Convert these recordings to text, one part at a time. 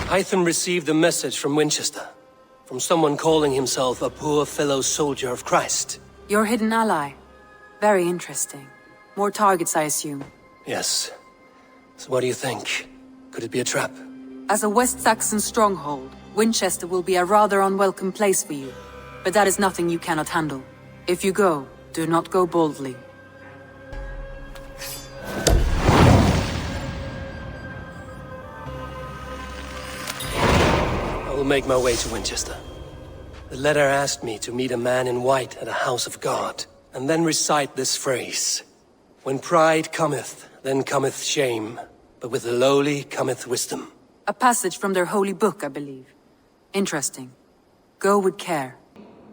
Hytham received a message from Wincestre. From someone calling himself a poor fellow soldier of Christ. Your hidden ally. Very interesting. More targets, I assume. Yes. So what do you think? Could it be a trap? As a West Saxon stronghold, Wincestre will be a rather unwelcome place for you. But that is nothing you cannot handle. If you go, do not go boldly. I will make my way to Wincestre. The letter asked me to meet a man in white at a house of God, and then recite this phrase. When pride cometh, then cometh shame, but with the lowly cometh wisdom. A passage from their holy book, I believe. Interesting. Go with care.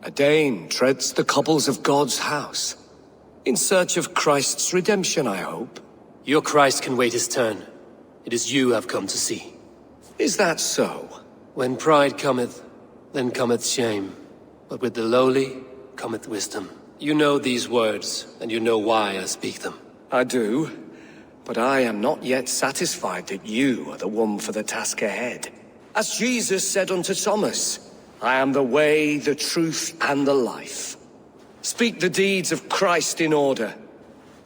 A Dane treads the cobbles of God's house. In search of Christ's redemption, I hope. Your Christ can wait his turn. It is you I've come to see. Is that so? When pride cometh, then cometh shame, but with the lowly cometh wisdom. You know these words, and you know why I speak them. I do, but I am not yet satisfied that you are the one for the task ahead. As Jesus said unto Thomas, I am the way, the truth, and the life. Speak the deeds of Christ in order.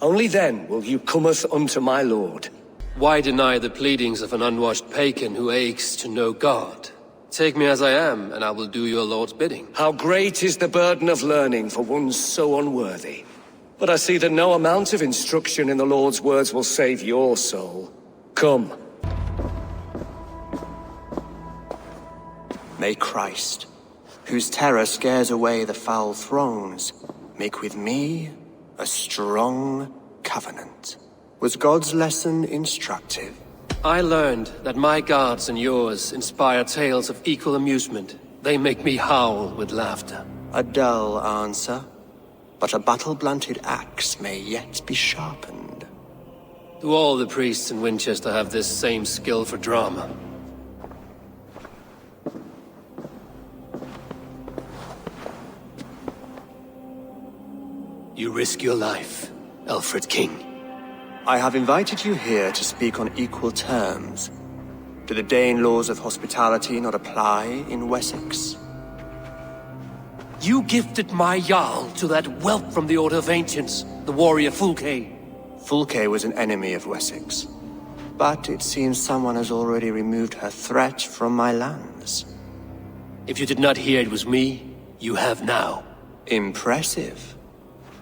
Only then will you cometh unto my Lord. Why deny the pleadings of an unwashed pagan who aches to know God? Take me as I am, and I will do your Lord's bidding. How great is the burden of learning for one so unworthy. But I see that no amount of instruction in the Lord's words will save your soul. Come. May Christ, whose terror scares away the foul thrones, make with me a strong covenant. Was God's lesson instructive? I learned that my gods and yours inspire tales of equal amusement. They make me howl with laughter. A dull answer, but a battle-blunted axe may yet be sharpened. Do all the priests in Winchester have this same skill for drama? You risk your life, Alfred King. I have invited you here to speak on equal terms. Do the Dane laws of hospitality not apply in Wessex? You gifted my Jarl to that whelp from the Order of Ancients, the warrior Fulke. Fulke was an enemy of Wessex. But it seems someone has already removed her threat from my lands. If you did not hear it was me, you have now. Impressive.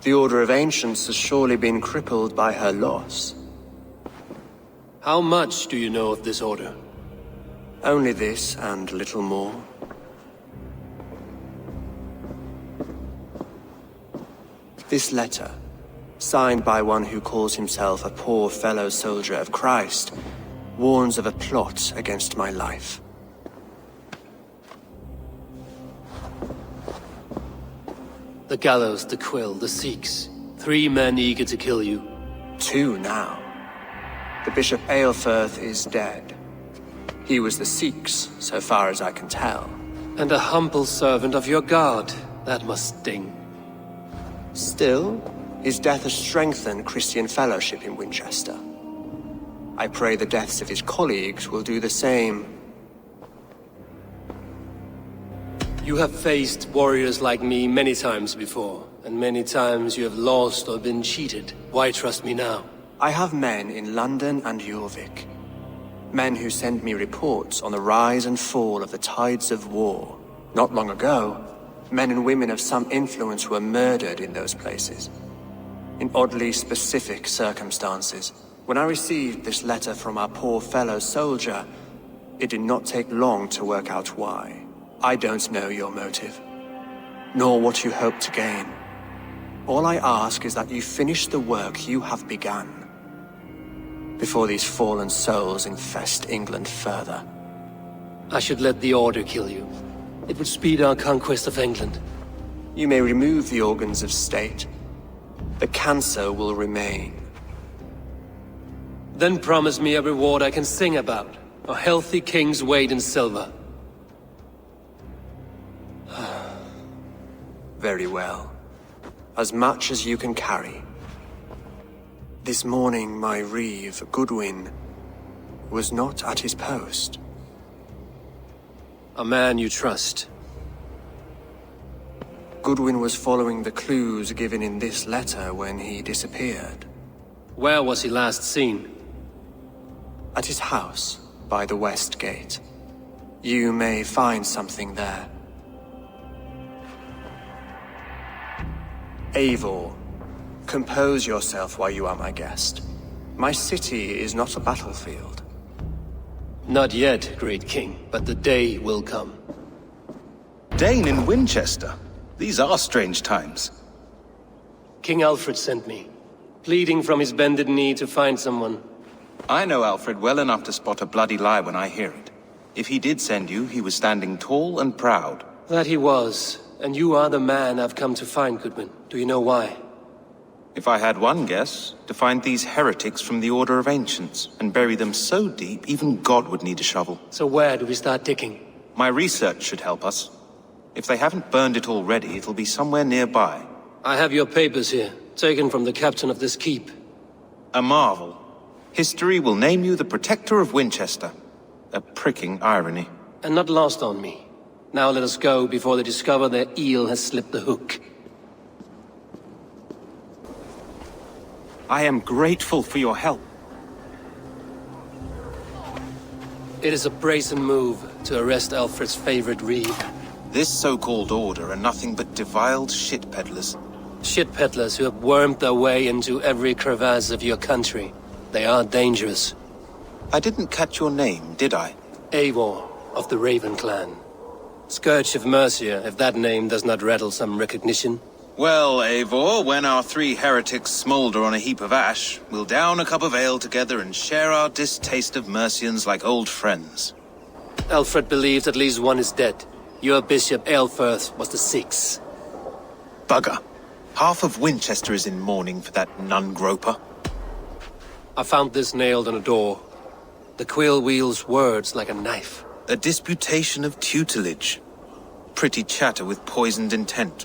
The Order of Ancients has surely been crippled by her loss. How much do you know of this order? Only this and little more. This letter, signed by one who calls himself a poor fellow soldier of Christ, warns of a plot against my life. The gallows, the quill, the Sikhs. 3 men eager to kill you. 2 now. The Bishop Aelfirth is dead. He was the Sikhs, so far as I can tell. And a humble servant of your god. That must sting. Still, his death has strengthened Christian fellowship in Winchester. I pray the deaths of his colleagues will do the same. You have faced warriors like me many times before, and many times you have lost or been cheated. Why trust me now? I have men in London and Jorvik. Men who send me reports on the rise and fall of the tides of war. Not long ago, men and women of some influence were murdered in those places. In oddly specific circumstances. When I received this letter from our poor fellow soldier, it did not take long to work out why. I don't know your motive, nor what you hope to gain. All I ask is that you finish the work you have begun, before these fallen souls infest England further. I should let the Order kill you. It would speed our conquest of England. You may remove the organs of state. The cancer will remain. Then promise me a reward I can sing about. A healthy king's weight in silver. Very well. As much as you can carry. This morning my reeve, Goodwin, was not at his post. A man you trust. Goodwin was following the clues given in this letter when he disappeared. Where was he last seen? At his house, by the West Gate. You may find something there. Eivor, compose yourself while you are my guest. My city is not a battlefield. Not yet, great king, but the day will come. Dane in Winchester. These are strange times. King Alfred sent me, pleading from his bended knee to find someone. I know Alfred well enough to spot a bloody lie when I hear it. If he did send you, he was standing tall and proud. That he was, and you are the man I've come to find, Goodwin. Do you know why? If I had one guess, to find these heretics from the Order of Ancients, and bury them so deep, even God would need a shovel. So where do we start digging? My research should help us. If they haven't burned it already, it'll be somewhere nearby. I have your papers here, taken from the captain of this keep. A marvel. History will name you the Protector of Winchester. A pricking irony. And not lost on me. Now let us go before they discover their eel has slipped the hook. I am grateful for your help. It is a brazen move to arrest Alfred's favorite reeve. This so-called order are nothing but deviled shit peddlers. Shit peddlers who have wormed their way into every crevasse of your country. They are dangerous. I didn't catch your name, did I? Eivor, of the Raven clan. Scourge of Mercia, if that name does not rattle some recognition. Well, Eivor, when our three heretics smolder on a heap of ash, we'll down a cup of ale together and share our distaste of Mercians like old friends. Alfred believes at least one is dead. Your Bishop Aelfirth was the sixth. Bugger. Half of Winchester is in mourning for that nun-groper. I found this nailed on a door. The quill wields words like a knife. A disputation of tutelage. Pretty chatter with poisoned intent.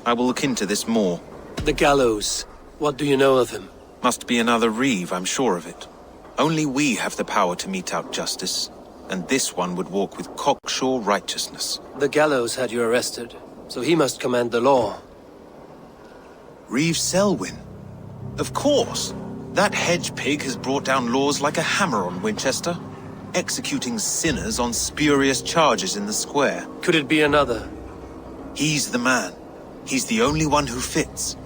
I will look into this more. The gallows. What do you know of him? Must be another reeve, I'm sure of it. Only we have the power to mete out justice, and this one would walk with cocksure righteousness. The gallows had you arrested, so he must command the law. Reeve Selwyn? Of course! That hedge pig has brought down laws like a hammer on Winchester, executing sinners on spurious charges in the square. Could it be another? He's the man. He's the only one who fits.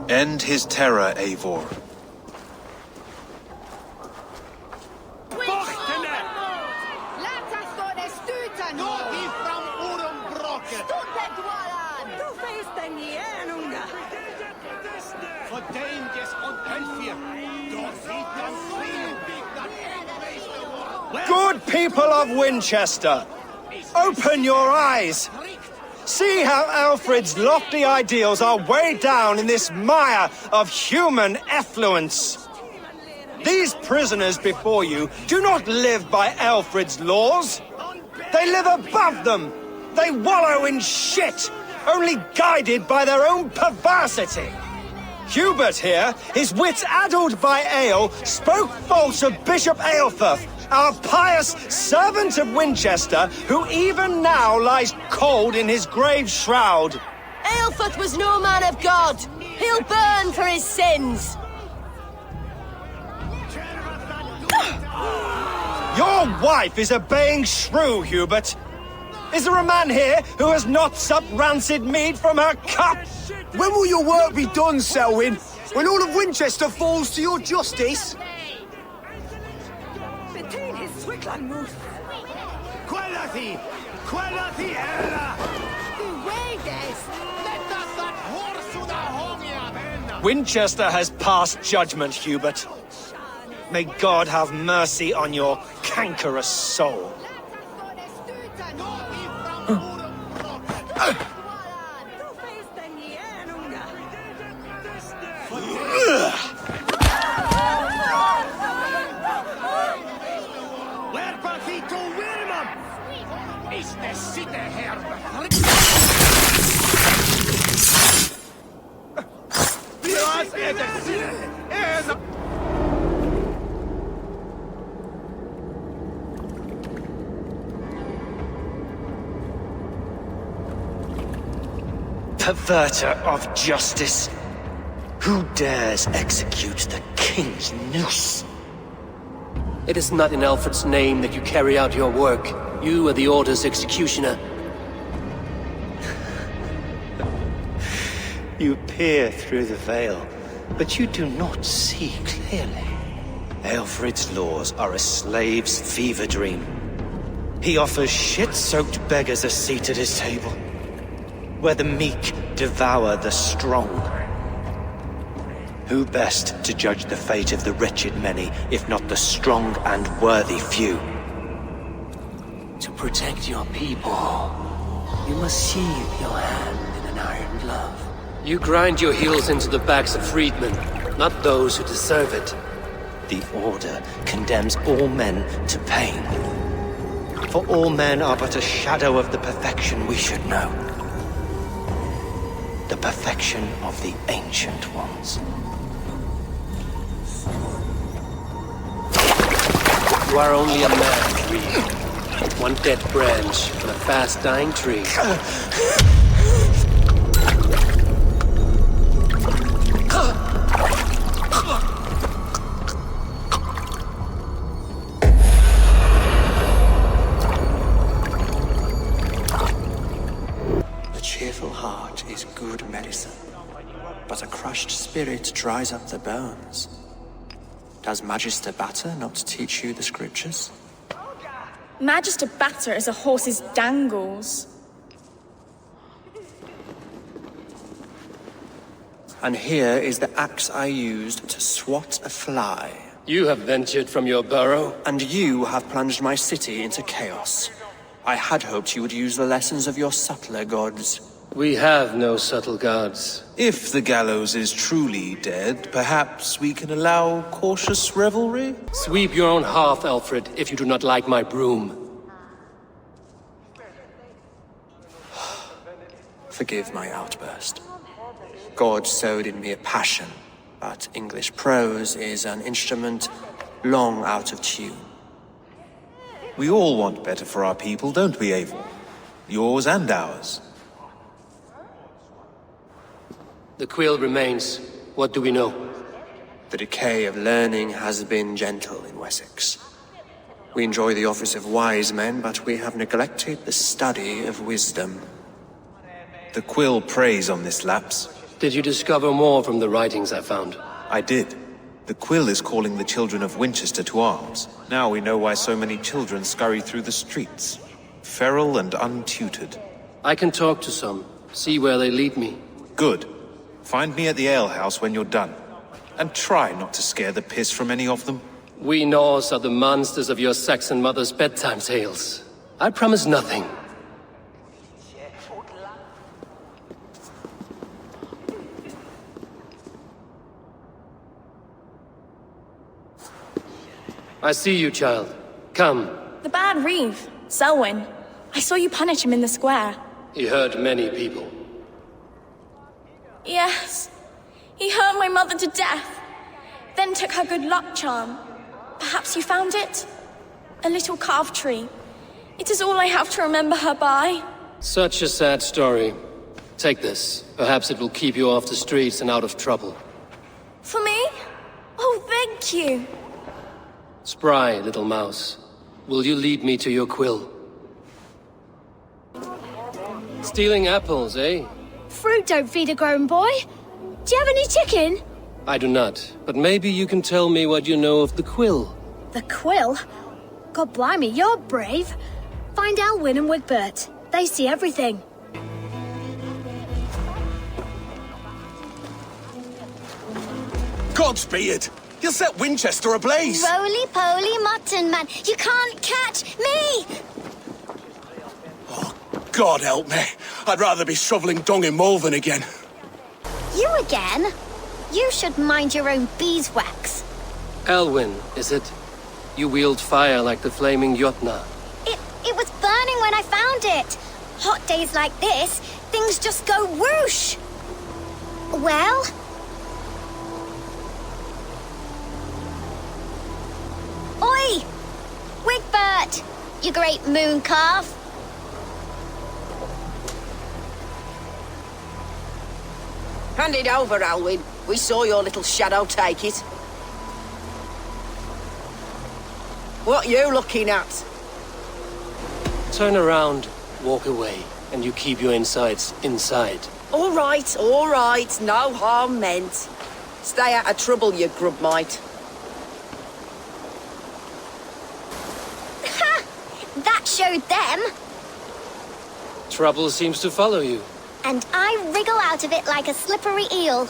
End his terror, Eivor. Good people of Winchester, open your eyes. See how Alfred's lofty ideals are weighed down in this mire of human effluence. These prisoners before you do not live by Alfred's laws. They live above them. They wallow in shit, only guided by their own perversity. Hubert here, his wits addled by ale, spoke false of Bishop Aelfirth, our pious servant of Winchester, who even now lies cold in his grave shroud. Aelfirth was no man of God. He'll burn for his sins. Your wife is a baying shrew, Hubert. Is there a man here who has not supped rancid mead from her cup? When will your work be done, Selwyn? When all of Winchester falls to your justice? Winchester has passed judgment, Hubert. May God have mercy on your cankerous soul. perverter of justice. Who dares execute the king's noose? It is not in Alfred's name that you carry out your work. You are the Order's executioner. You peer through the veil, but you do not see clearly. Alfred's laws are a slave's fever dream. He offers shit-soaked beggars a seat at his table, where the meek devour the strong. Who best to judge the fate of the wretched many, if not the strong and worthy few? To protect your people, you must sheathe your hand in an iron glove. You grind your heels into the backs of freedmen, not those who deserve it. The Order condemns all men to pain. For all men are but a shadow of the perfection we should know. The perfection of the Ancient Ones. You are only a man, Reed. One dead branch on a fast-dying tree. The cheerful heart is good medicine, but a crushed spirit dries up the bones. Does Magister Batter not teach you the scriptures? Magister Batter is a horse's dangles. And here is the axe I used to swat a fly. You have ventured from your burrow. And you have plunged my city into chaos. I had hoped you would use the lessons of your subtler gods. We have no subtle gods. If the gallows is truly dead, perhaps we can allow cautious revelry? Sweep your own hearth, Alfred, if you do not like my broom. Forgive my outburst. God sowed in me a passion, but English prose is an instrument long out of tune. We all want better for our people, don't we, Eivor? Yours and ours. The quill remains. What do we know? The decay of learning has been gentle in Wessex. We enjoy the office of wise men, but we have neglected the study of wisdom. The quill preys on this lapse. Did you discover more from the writings I found? I did. The quill is calling the children of Wincestre to arms. Now we know why so many children scurry through the streets. Feral and untutored. I can talk to some, see where they lead me. Good. Find me at the alehouse when you're done. And try not to scare the piss from any of them. We Norse are the monsters of your Saxon mother's bedtime tales. I promise nothing. I see you, child. Come. The bad Reeve, Selwyn. I saw you punish him in the square. He hurt many people. Yes. He hurt my mother to death. Then took her good luck charm. Perhaps you found it? A little carved tree. It is all I have to remember her by. Such a sad story. Take this. Perhaps it will keep you off the streets and out of trouble. For me? Oh, thank you. Spry, little mouse. Will you lead me to your quill? Stealing apples, eh? Fruit don't feed a grown boy. Do you have any chicken? I do not, but maybe you can tell me what you know of the quill. The quill? God blimey, you're brave. Find Elwyn and Wigbert. They see everything. Godspeed! You'll set Winchester ablaze! Roly-poly mutton man, you can't catch me! Oh, God help me. I'd rather be shoveling dung in Malvern again. You again? You should mind your own beeswax. Elwyn, is it? You wield fire like the flaming Jotnar. It was burning when I found it. Hot days like this, things just go whoosh. Well? Oi! Wigbert! You great moon calf! Hand it over, Alwyn. We saw your little shadow take it. What you looking at? Turn around, walk away, and you keep your insides inside. All right, no harm meant. Stay out of trouble, you grub mite. Ha! That showed them. Trouble seems to follow you. And I wriggle out of it like a slippery eel.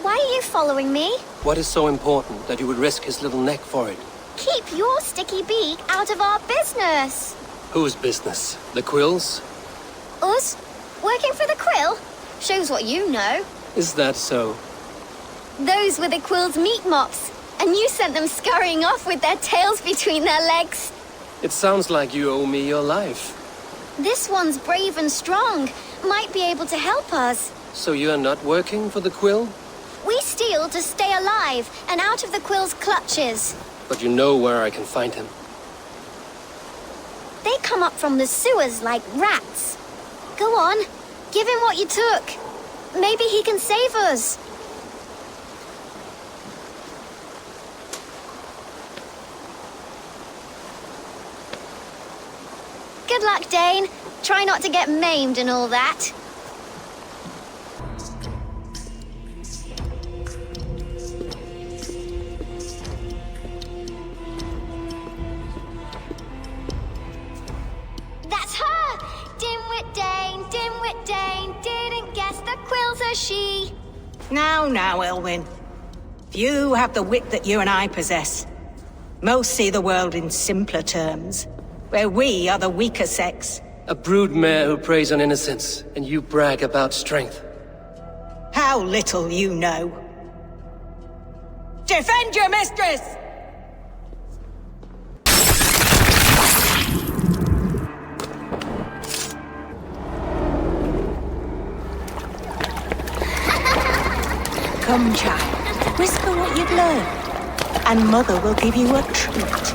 Why are you following me? What is so important that you would risk his little neck for it? Keep your sticky beak out of our business. Whose business? The Quill's? Us? Working for the Quill? Shows what you know. Is that so? Those were the Quill's meat mops, and you sent them scurrying off with their tails between their legs. It sounds like you owe me your life. This one's brave and strong. Might be able to help us. So you're not working for the Quill? We steal to stay alive and out of the Quill's clutches. But you know where I can find him. They come up from the sewers like rats. Go on, give him what you took. Maybe he can save us. Good luck, Dane. Try not to get maimed and all that. That's her! Dimwit Dane, didn't guess the Quill's a she. Now, Elwyn. Few have the wit that you and I possess. Most see the world in simpler terms, where we are the weaker sex. A broodmare who preys on innocence, and you brag about strength. How little you know. Defend your mistress! Come, child. Whisper what you've learned, and Mother will give you a treat.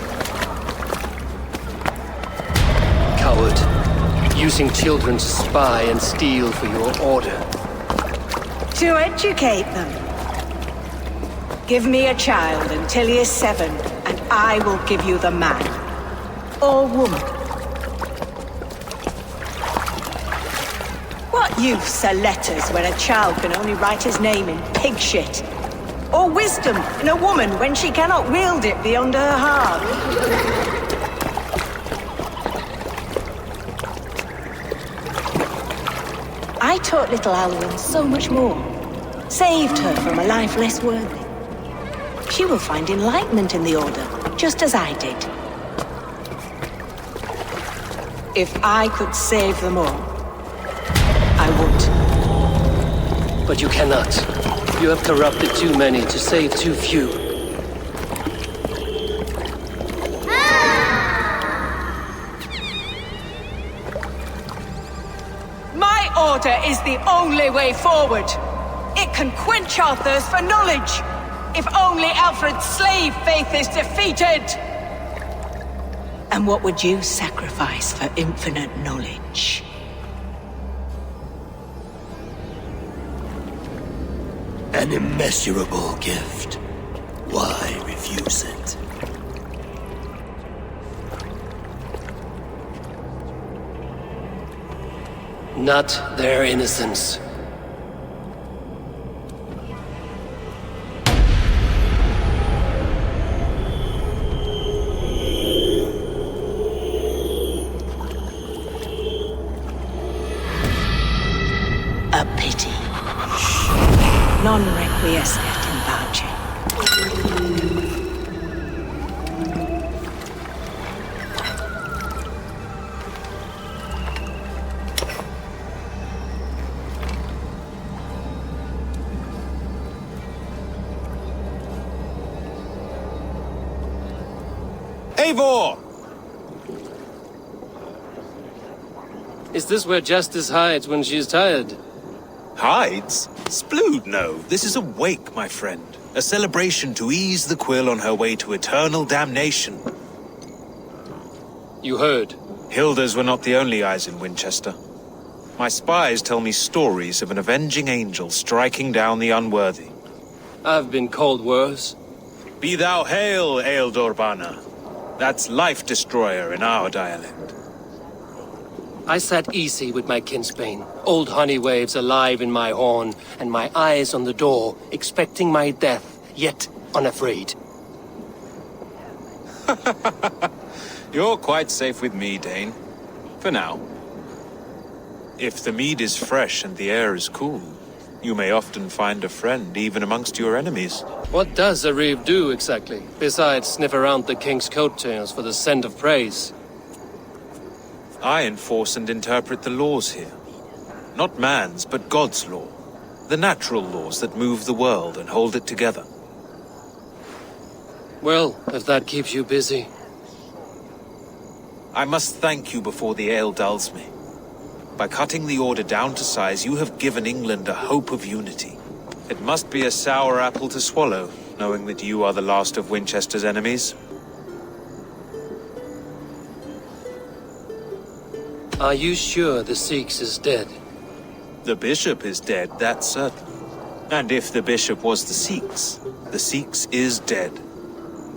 Coward. Using children to spy and steal for your order. To educate them. Give me a child until he is 7, and I will give you the man. Or woman. What use are letters where a child can only write his name in pig shit? Or wisdom in a woman when she cannot wield it beyond her heart? I taught little Alwyn so much more. Saved her from a life less worthy. She will find enlightenment in the Order, just as I did. If I could save them all, I would. But you cannot. You have corrupted too many to save too few. My order is the only way forward. It can quench our thirst for knowledge. If only Alfred's slave faith is defeated. And what would you sacrifice for infinite knowledge? An immeasurable gift. Why refuse it? Not their innocence. A pity. Non requiescat in pace. Eivor! Is this where justice hides when she is tired? Hides? Splood, no. This is a wake, my friend. A celebration to ease the Quill on her way to eternal damnation. You heard. Hilda's were not the only eyes in Winchester. My spies tell me stories of an avenging angel striking down the unworthy. I've been called worse. Be thou hail, Ealdorbanna. That's Life Destroyer in our dialect. I sat easy with my kinsbane, old honey waves alive in my horn, and my eyes on the door, expecting my death, yet unafraid. You're quite safe with me, Dane. For now. If the mead is fresh and the air is cool, you may often find a friend even amongst your enemies. What does a reeve do exactly, besides sniff around the king's coattails for the scent of praise? I enforce and interpret the laws here. Not man's, but God's law. The natural laws that move the world and hold it together. Well, if that keeps you busy. I must thank you before the ale dulls me. By cutting the order down to size, you have given England a hope of unity. It must be a sour apple to swallow, knowing that you are the last of Winchester's enemies. Are you sure the Sikhs is dead? The bishop is dead, that's certain. And if the bishop was the Sikhs is dead.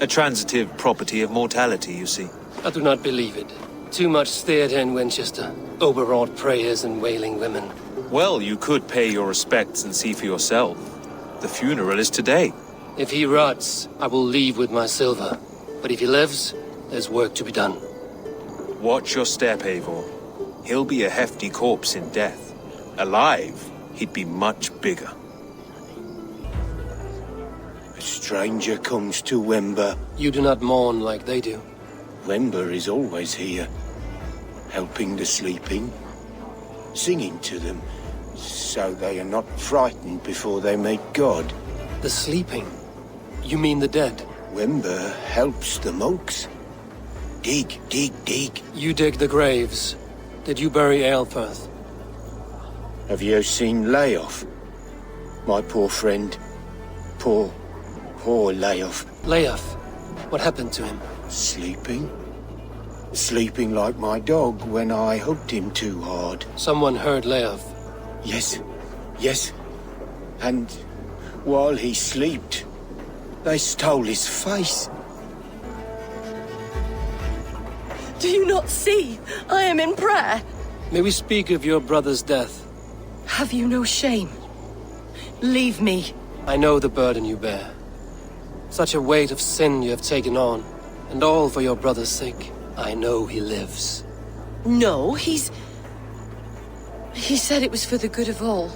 A transitive property of mortality, you see. I do not believe it. Too much theatre in Winchester. Overwrought prayers and wailing women. Well, you could pay your respects and see for yourself. The funeral is today. If he rots, I will leave with my silver. But if he lives, there's work to be done. Watch your step, Eivor. He'll be a hefty corpse in death. Alive, he'd be much bigger. A stranger comes to Wember. You do not mourn like they do. Wember is always here, helping the sleeping, singing to them, so they are not frightened before they meet God. The sleeping? You mean the dead? Wember helps the monks. Dig, dig, dig. You dig the graves. Did you bury Aelfirth? Have you seen Layoff? My poor friend. Poor Layoff. Layoff? What happened to him? Sleeping? Sleeping like my dog when I hugged him too hard. Someone heard Layoff. Yes. And while he slept, they stole his face. Do you not see? I am in prayer. May we speak of your brother's death? Have you no shame? Leave me. I know the burden you bear. Such a weight of sin you have taken on, and all for your brother's sake. I know he lives. No, He said it was for the good of all.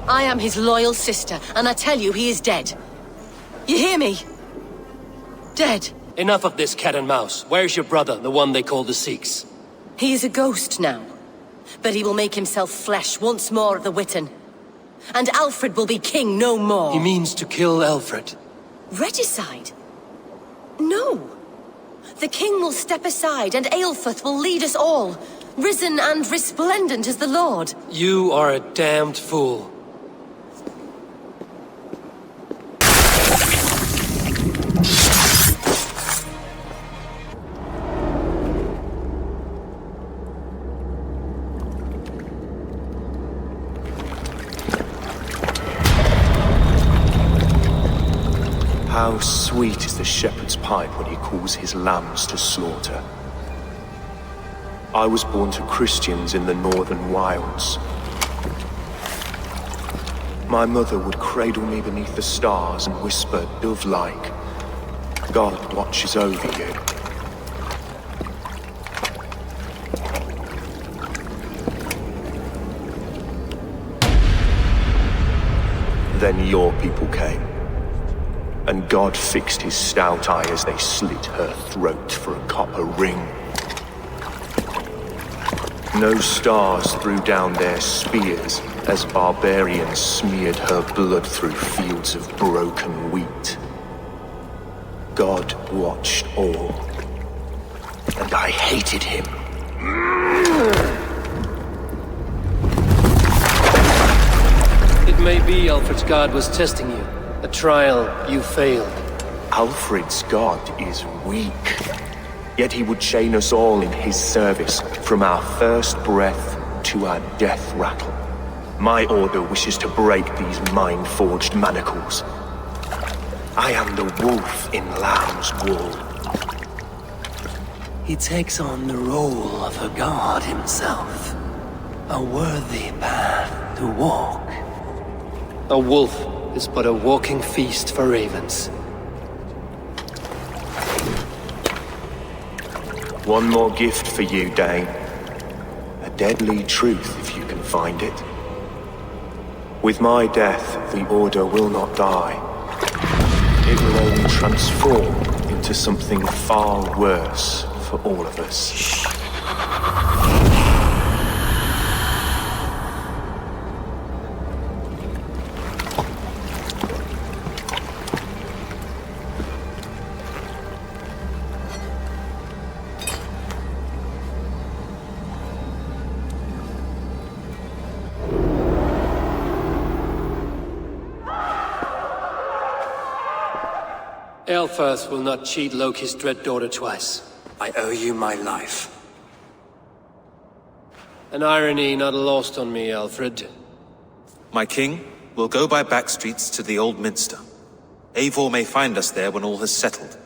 I am his loyal sister, and I tell you he is dead. You hear me? Dead. Enough of this cat and mouse. Where's your brother, the one they call the Sikhs? He is a ghost now. But he will make himself flesh once more at the Witten. And Alfred will be king no more. He means to kill Alfred. Regicide? No. The king will step aside and Aelfirth will lead us all, risen and resplendent as the Lord. You are a damned fool. How sweet is the shepherd's pipe when he calls his lambs to slaughter. I was born to Christians in the northern wilds. My mother would cradle me beneath the stars and whisper, dove-like, God watches over you. Then your people came. And God fixed his stout eye as they slit her throat for a copper ring. No stars threw down their spears as barbarians smeared her blood through fields of broken wheat. God watched all, and I hated him. It may be Alfred's God was testing you. A trial you failed. Alfred's God is weak. Yet he would chain us all in his service, from our first breath to our death rattle. My order wishes to break these mind-forged manacles. I am the wolf in lamb's wool. He takes on the role of a god himself. A worthy path to walk. A wolf is but a walking feast for ravens. One more gift for you, Dane. A deadly truth, if you can find it. With my death, the Order will not die. It will only transform into something far worse for all of us. Aelfirth will not cheat Loki's dread daughter twice. I owe you my life. An irony not lost on me, Alfred. My king, we'll go by back streets to the Old Minster. Eivor may find us there when all has settled.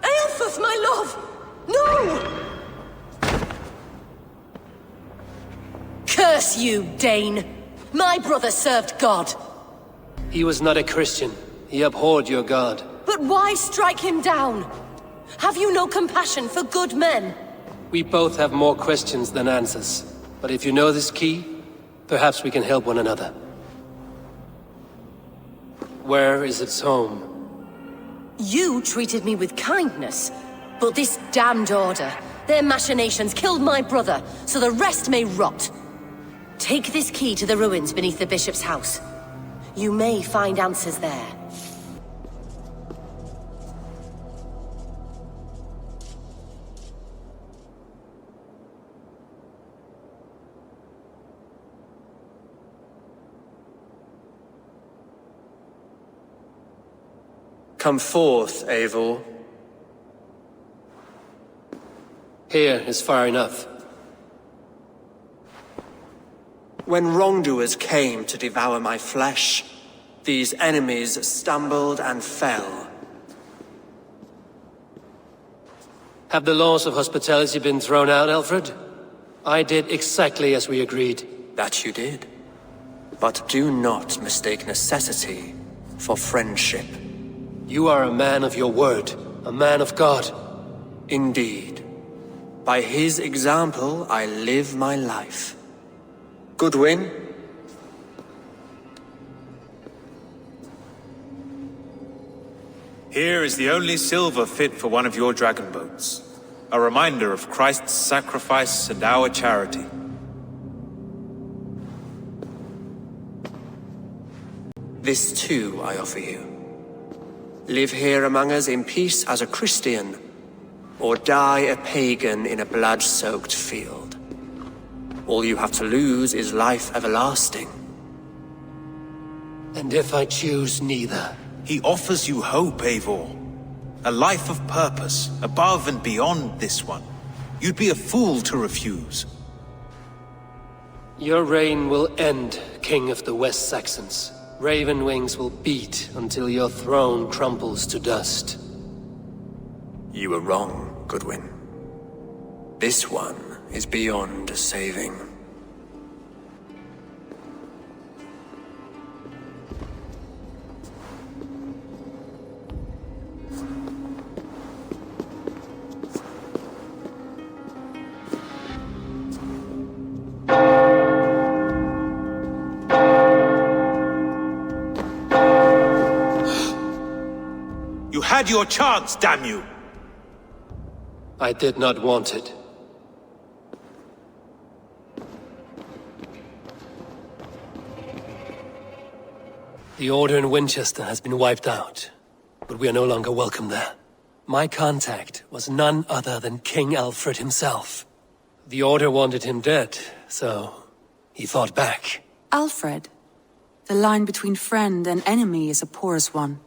Aelfirth, my love! No! Curse you, Dane! My brother served God. He was not a Christian. He abhorred your god. But why strike him down? Have you no compassion for good men? We both have more questions than answers. But if you know this key, perhaps we can help one another. Where is its home? You treated me with kindness, but this damned Order, their machinations killed my brother, so the rest may rot. Take this key to the ruins beneath the Bishop's house. You may find answers there. Come forth, Eivor. Here is far enough. When wrongdoers came to devour my flesh, these enemies stumbled and fell. Have the laws of hospitality been thrown out, Alfred? I did exactly as we agreed. That you did. But do not mistake necessity for friendship. You are a man of your word, a man of God. Indeed. By his example, I live my life. Goodwin? Here is the only silver fit for one of your dragon boats. A reminder of Christ's sacrifice and our charity. This too I offer you. Live here among us in peace as a Christian, or die a pagan in a blood-soaked field. All you have to lose is life everlasting. And if I choose neither? He offers you hope, Eivor. A life of purpose, above and beyond this one. You'd be a fool to refuse. Your reign will end, King of the West Saxons. Raven wings will beat until your throne crumbles to dust. You were wrong, Goodwin. This one is beyond saving. You had your chance, damn you! I did not want it. The Order in Winchester has been wiped out, but we are no longer welcome there. My contact was none other than King Alfred himself. The Order wanted him dead, so he fought back. Alfred, The line between friend and enemy is a porous one.